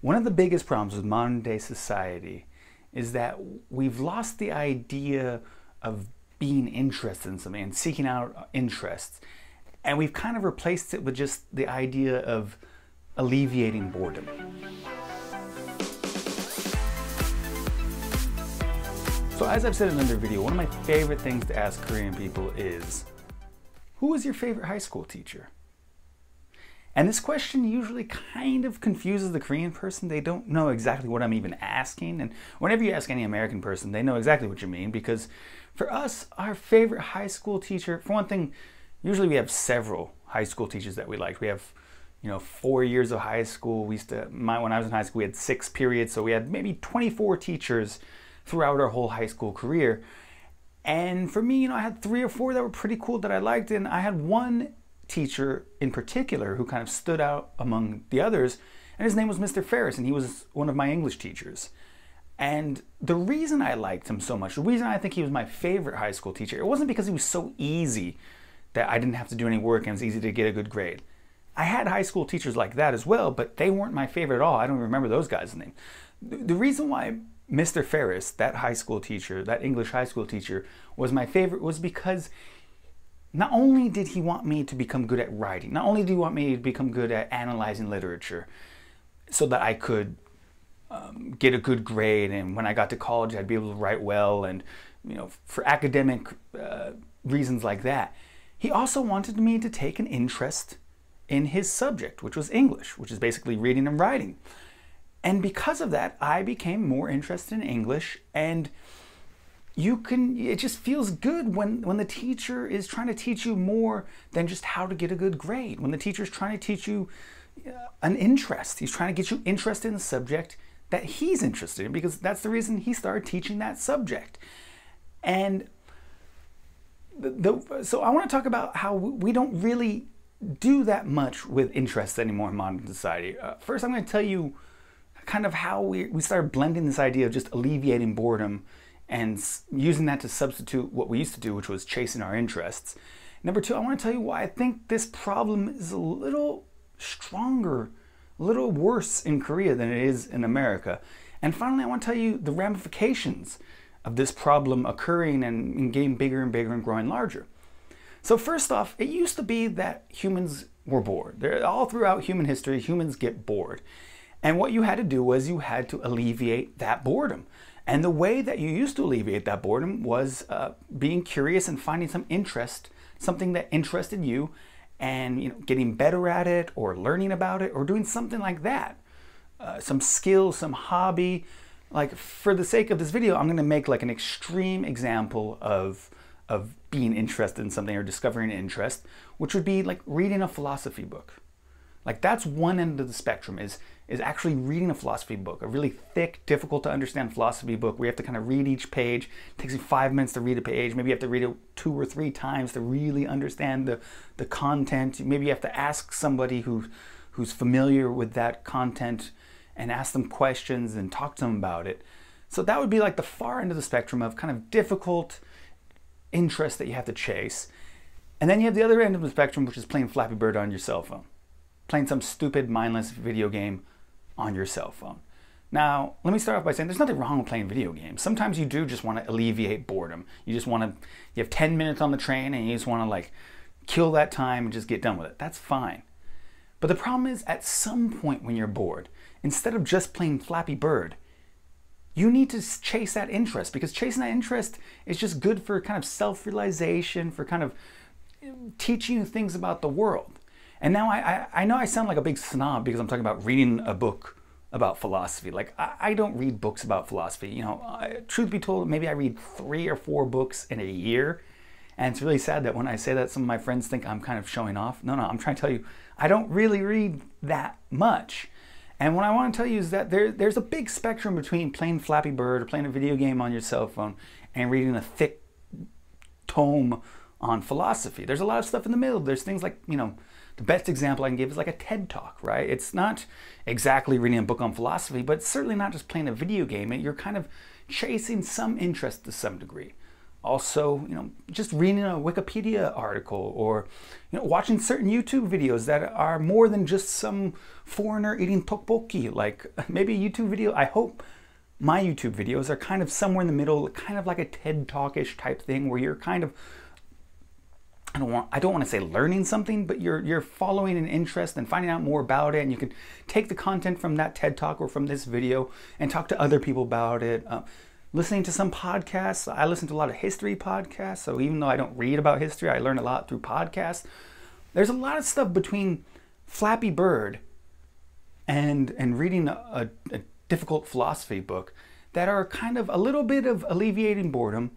One of the biggest problems with modern day society is that we've lost the idea of being interested in something and seeking out interests. And we've kind of replaced it with just the idea of alleviating boredom. So as I've said in another video, one of my favorite things to ask Korean people is, who was your favorite high school teacher? And this question usually kind of confuses the Korean person. They don't know exactly what I'm even asking. And whenever you ask any American person, they know exactly what you mean, because for us, our favorite high school teacher, for one thing, usually we have several high school teachers that we liked. We have, 4 years of high school. When I was in high school, we had 6 periods, so we had maybe 24 teachers throughout our whole high school career. And for me, I had 3 or 4 that were pretty cool that I liked, and I had one teacher in particular who kind of stood out among the others, and his name was Mr. Ferris, and he was one of my English teachers. And the reason I liked him so much, the reason I think he was my favorite high school teacher, it wasn't because he was so easy that I didn't have to do any work and it was easy to get a good grade. I had high school teachers like that as well, but they weren't my favorite at all. I don't even remember those guys' names. The reason why Mr. Ferris, that high school teacher, that English high school teacher, was my favorite was because not only did he want me to become good at writing, not only did he want me to become good at analyzing literature so that I could get a good grade, and when I got to college I'd be able to write well, and for academic reasons like that, he also wanted me to take an interest in his subject, which was English, which is basically reading and writing. And because of that, I became more interested in English, and it just feels good when the teacher is trying to teach you more than just how to get a good grade. When the teacher is trying to teach you an interest, he's trying to get you interested in the subject that he's interested in, because that's the reason he started teaching that subject. And so I want to talk about how we don't really do that much with interests anymore in modern society. First, I'm going to tell you kind of how we started blending this idea of just alleviating boredom and using that to substitute what we used to do, which was chasing our interests. Number 2, I want to tell you why I think this problem is a little stronger, a little worse in Korea than it is in America. And finally, I want to tell you the ramifications of this problem occurring and getting bigger and bigger and growing larger. So first off, it used to be that humans were bored. All throughout human history, humans get bored. And what you had to do was you had to alleviate that boredom. And the way that you used to alleviate that boredom was being curious and finding some interest, something that interested you, and getting better at it, or learning about it, or doing something like that. Some skill, some hobby. Like, for the sake of this video, I'm going to make like an extreme example of being interested in something or discovering an interest, which would be like reading a philosophy book. Like, that's one end of the spectrum, is actually reading a philosophy book, a really thick, difficult to understand philosophy book where you have to kind of read each page. It takes you 5 minutes to read a page. Maybe you have to read it 2 or 3 times to really understand the content. Maybe you have to ask somebody who's familiar with that content and ask them questions and talk to them about it. So that would be like the far end of the spectrum of kind of difficult interest that you have to chase. And then you have the other end of the spectrum, which is playing Flappy Bird on your cell phone. Playing some stupid, mindless video game on your cell phone. Now, let me start off by saying there's nothing wrong with playing video games. Sometimes you do just want to alleviate boredom. You have 10 minutes on the train and you just want to like kill that time and just get done with it. That's fine. But the problem is, at some point when you're bored, instead of just playing Flappy Bird, you need to chase that interest, because chasing that interest is just good for kind of self-realization, for kind of teaching you things about the world. And now I know I sound like a big snob because I'm talking about reading a book about philosophy. Like, I don't read books about philosophy. Truth be told, maybe I read 3 or 4 books in a year. And it's really sad that when I say that, some of my friends think I'm kind of showing off. No, I'm trying to tell you, I don't really read that much. And what I want to tell you is that there's a big spectrum between playing Flappy Bird or playing a video game on your cell phone and reading a thick tome on philosophy. There's a lot of stuff in the middle. There's things like, the best example I can give is like a TED Talk, right? It's not exactly reading a book on philosophy, but it's certainly not just playing a video game. You're kind of chasing some interest to some degree. Also, just reading a Wikipedia article, or watching certain YouTube videos that are more than just some foreigner eating tteokbokki. Like maybe a YouTube video, I hope my YouTube videos are kind of somewhere in the middle, kind of like a TED Talk-ish type thing, where you're kind of, I don't want to say learning something, but you're following an interest and finding out more about it, and you can take the content from that TED Talk or from this video and talk to other people about it. Listening to some podcasts. I listen to a lot of history podcasts, so even though I don't read about history, I learn a lot through podcasts. There's a lot of stuff between Flappy Bird and reading a difficult philosophy book that are kind of a little bit of alleviating boredom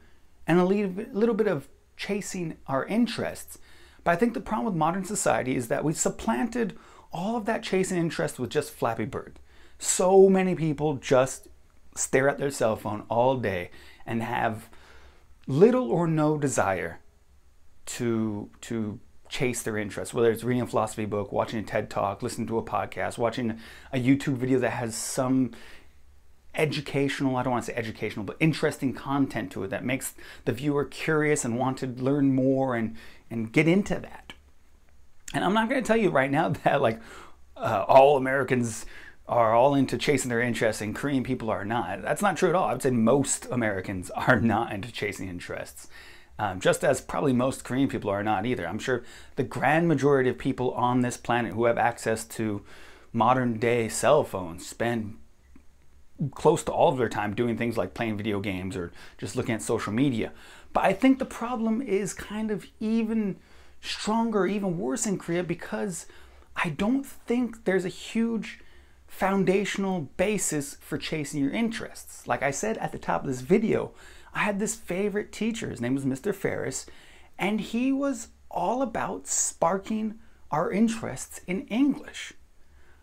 and a little bit of chasing our interests. But I think the problem with modern society is that we've supplanted all of that chasing interest with just Flappy Bird. So many people just stare at their cell phone all day and have little or no desire to chase their interests, whether it's reading a philosophy book, watching a TED Talk, listening to a podcast, watching a YouTube video that has some educational, I don't want to say educational, but interesting content to it that makes the viewer curious and want to learn more and get into that. And I'm not going to tell you right now that like all Americans are all into chasing their interests and Korean people are not. That's not true at all. I would say most Americans are not into chasing interests. Just as probably most Korean people are not either. I'm sure the grand majority of people on this planet who have access to modern day cell phones spend close to all of their time doing things like playing video games or just looking at social media. But I think the problem is kind of even stronger, even worse in Korea, because I don't think there's a huge foundational basis for chasing your interests. Like I said at the top of this video, I had this favorite teacher. His name was Mr. Ferris, and he was all about sparking our interests in English.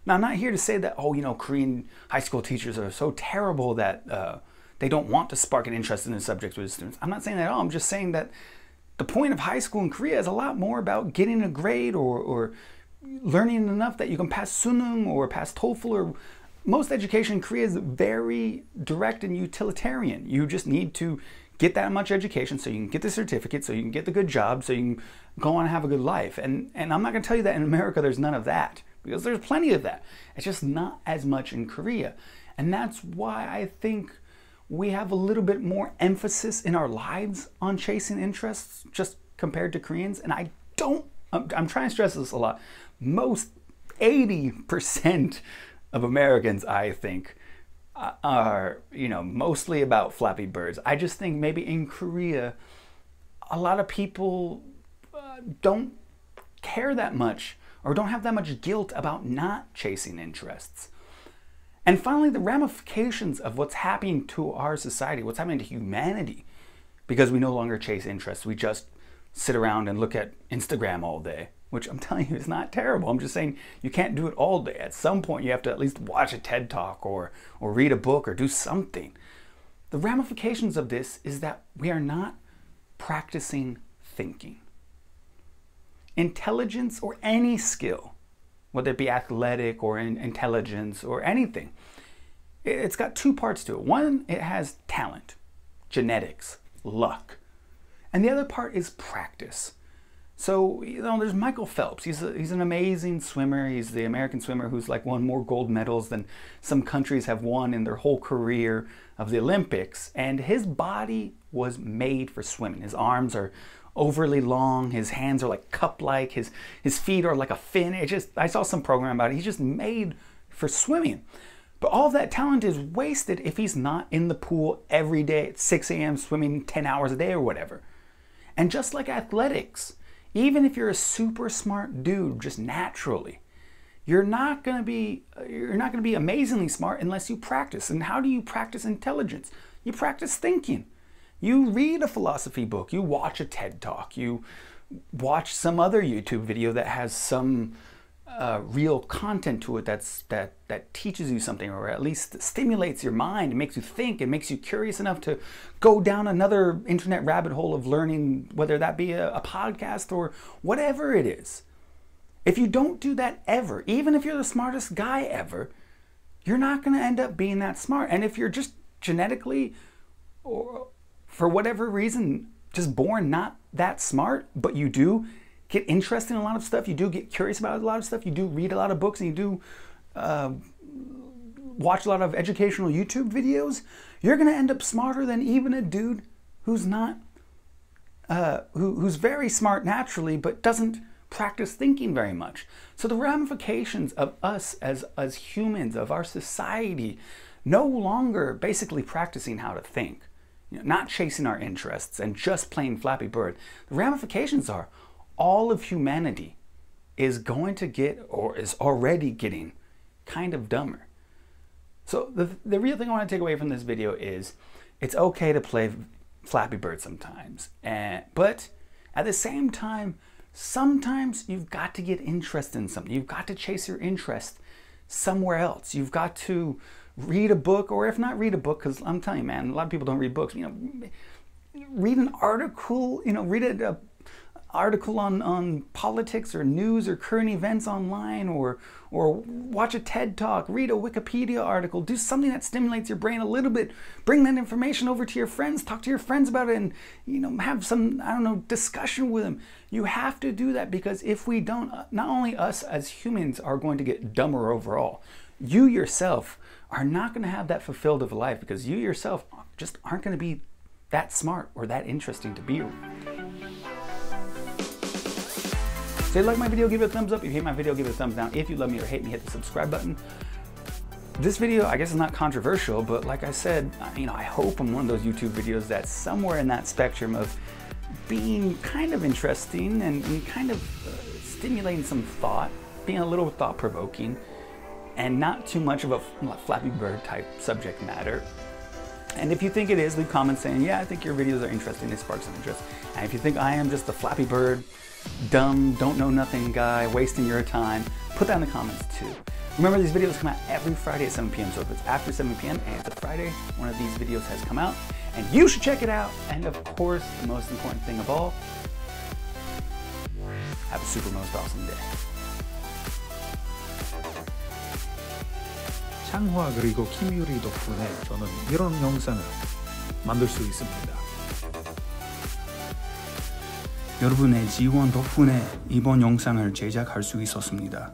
Now, I'm not here to say that, Korean high school teachers are so terrible that they don't want to spark an interest in the subjects with the students. I'm not saying that at all. I'm just saying that the point of high school in Korea is a lot more about getting a grade or learning enough that you can pass Suneung or pass TOEFL. Or most education in Korea is very direct and utilitarian. You just need to get that much education so you can get the certificate, so you can get the good job, so you can go on and have a good life. And I'm not going to tell you that in America there's none of that, because there's plenty of that. It's just not as much in Korea. And that's why I think we have a little bit more emphasis in our lives on chasing interests just compared to Koreans. And I'm trying to stress this a lot. Most 80% of Americans, I think, are, mostly about Flappy Birds. I just think maybe in Korea, a lot of people don't care that much or don't have that much guilt about not chasing interests. And finally, the ramifications of what's happening to our society, what's happening to humanity, because we no longer chase interests. We just sit around and look at Instagram all day, which I'm telling you is not terrible. I'm just saying you can't do it all day. At some point, you have to at least watch a TED Talk or read a book or do something. The ramifications of this is that we are not practicing thinking. Intelligence or any skill, whether it be athletic or intelligence or anything, it's got two parts to it. One, it has talent, genetics, luck. And the other part is practice. So, there's Michael Phelps. He's an amazing swimmer. He's the American swimmer who's like won more gold medals than some countries have won in their whole career of the Olympics. And his body was made for swimming. His arms are overly long. His hands are like cup-like. His feet are like a fin. I saw some program about it. He's just made for swimming. But all of that talent is wasted if he's not in the pool every day at 6 a.m. swimming 10 hours a day or whatever. And just like athletics, even if you're a super smart dude just naturally, you're not going to be amazingly smart unless you practice. And how do you practice intelligence? You practice thinking. You read a philosophy book, you watch a TED Talk, you watch some other YouTube video that has some real content to it that teaches you something, or at least stimulates your mind, and makes you think, and makes you curious enough to go down another internet rabbit hole of learning, whether that be a podcast or whatever it is. If you don't do that ever, even if you're the smartest guy ever, you're not going to end up being that smart. And if you're just genetically or for whatever reason, just born not that smart, but you do get interested in a lot of stuff, you do get curious about a lot of stuff, you do read a lot of books, and you do watch a lot of educational YouTube videos, you're gonna end up smarter than even a dude who's not, who's very smart naturally, but doesn't practice thinking very much. So the ramifications of us as humans, of our society, no longer basically practicing how to think, not chasing our interests and just playing Flappy Bird. The ramifications are all of humanity is going to get, or is already getting, kind of dumber. So the real thing I want to take away from this video is it's okay to play Flappy Bird sometimes, but at the same time, sometimes you've got to get interested in something. You've got to chase your interest somewhere else. You've got to read a book, or if not read a book, because I'm telling you, man, a lot of people don't read books. Read an article, read an article on politics or news or current events online, or watch a TED Talk, read a Wikipedia article, do something that stimulates your brain a little bit, bring that information over to your friends, talk to your friends about it, and have some, discussion with them. You have to do that, because if we don't, not only us as humans are going to get dumber overall, you yourself are not going to have that fulfilled of a life, because you yourself just aren't going to be that smart or that interesting to be around. So if you like my video, give it a thumbs up. If you hate my video, give it a thumbs down. If you love me or hate me, hit the subscribe button. This video, I guess, is not controversial, but like I said, I hope I'm one of those YouTube videos that's somewhere in that spectrum of being kind of interesting and kind of stimulating some thought, being a little thought-provoking, and not too much of a Flappy Bird type subject matter. And if you think it is, leave comments saying, yeah, I think your videos are interesting, they spark some interest. And if you think I am just a Flappy Bird, dumb, don't know nothing guy, wasting your time, put that in the comments too. Remember, these videos come out every Friday at 7 p.m. So if it's after 7 p.m. and it's a Friday, one of these videos has come out, and you should check it out. And of course, the most important thing of all, have a super most awesome day. 창화 그리고 김유리 덕분에 저는 이런 영상을 만들 수 있습니다. 여러분의 지원 덕분에 이번 영상을 제작할 수 있었습니다.